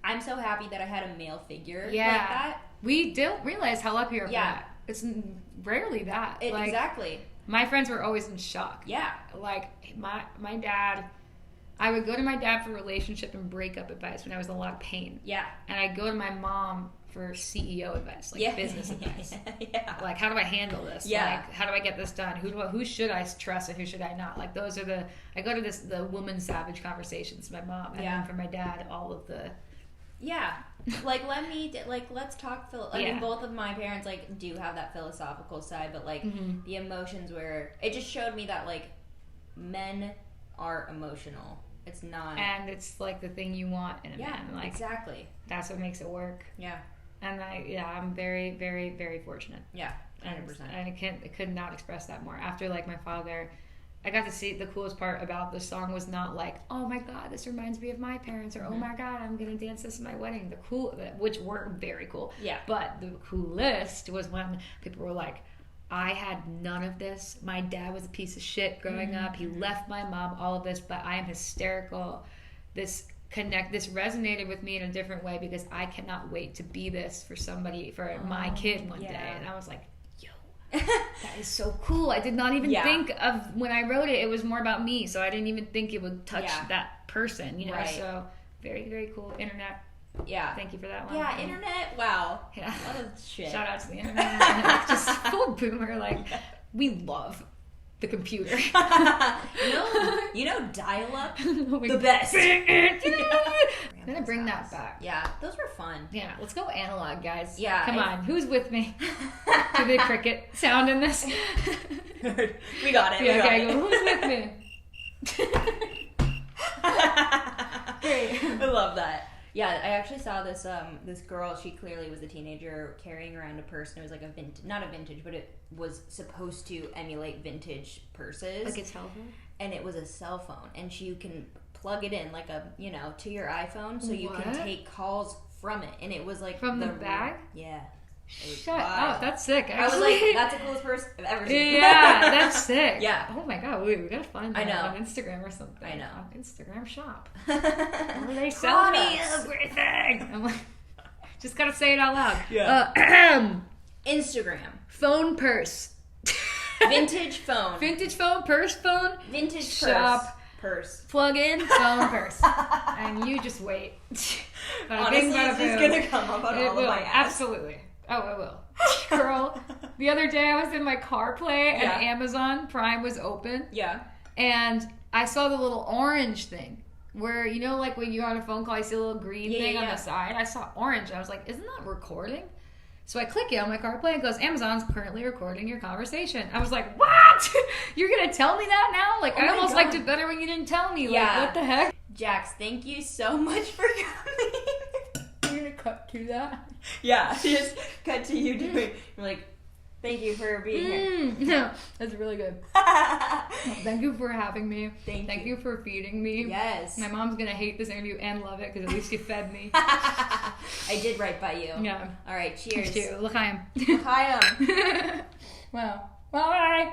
I'm so happy that I had a male figure like that. We don't realize how lucky we are for that. It's rarely that. Exactly. My friends were always in shock. Yeah. Like, my dad, I would go to my dad for relationship and breakup advice when I was in a lot of pain. Yeah. And I'd go to my mom for CEO advice, like business advice. Yeah. Like, how do I handle this? Yeah. Like, how do I get this done? Who should I trust and who should I not? Like, those are I go to the woman savage conversations with my mom. And then for my dad, all of the... Yeah. Like, let's talk. I mean, both of my parents, like, do have that philosophical side, but, like, the emotions where it just showed me that, like, men are emotional. It's not. And it's, like, the thing you want in a man. Like, exactly. That's what makes it work. Yeah. And I'm very, very, very fortunate. Yeah, 100%. And I could not express that more. After, like, my father... I got to see the coolest part about the song was not like, oh my god, this reminds me of my parents, or oh my god, I'm gonna dance this at my wedding. Which were very cool. Yeah. But the coolest was when people were like, I had none of this. My dad was a piece of shit growing up. He left my mom, all of this, but I am hysterical. This resonated with me in a different way because I cannot wait to be this for somebody, for my kid one day. And I was like, That is so cool. I did not even think of, when I wrote it, it was more about me, so I didn't even think it would touch that person, you know? Right. So, very, very cool. Internet. Yeah. Thank you for that one. Yeah, internet. Wow. Yeah. A lot of shit. Shout out to the internet. Just full boomer. Like, we love the computer. you know, dial-up, the best. I'm gonna bring that back. Yeah, those were fun. Yeah, let's go analog, guys. Yeah. Come on, who's with me? To the cricket sound in this. We got it. Yeah, okay, who's with me? Great. I love that. Yeah, I actually saw this this girl. She clearly was a teenager carrying around a purse. And it was like not a vintage, but it was supposed to emulate vintage purses. Like a telephone? And it was a cell phone, and you can plug it in like to your iPhone, so you can take calls from it. And it was like from the bag. Yeah. Shut up! That's sick. Actually. I was like, that's the coolest purse I've ever seen. Yeah, that's sick. Yeah. Oh my god, we gotta find that on Instagram or something. I know. On Instagram shop. Or they sell me everything. I'm like, just gotta say it out loud. Yeah. Instagram. Phone purse. Vintage phone. Vintage phone. Purse phone. Vintage shop. Purse. Plug in. Phone purse. And you just wait. Honestly, it's just gonna come up on all of my ads. Absolutely. Oh, I will. Girl, the other day I was in my car play and Amazon Prime was open. Yeah. And I saw the little orange thing where, you know, like when you're on a phone call, you see a little green thing on the side. I saw orange. I was like, isn't that recording? So I click it on my car play and it goes, Amazon's currently recording your conversation. I was like, what? You're going to tell me that now? Like, I almost liked it better when you didn't tell me. Like, what the heck? Jax, thank you so much for coming. You're going to cut to that? Yeah, just cut to you doing. You're like, thank you for being here. No, that's really good. Thank you for having me. Thank you for feeding me. Yes. My mom's going to hate this interview and love it because at least you fed me. I did right by you. Yeah. All right, cheers. Cheers. L'chaim. L'chaim. Wow. Bye.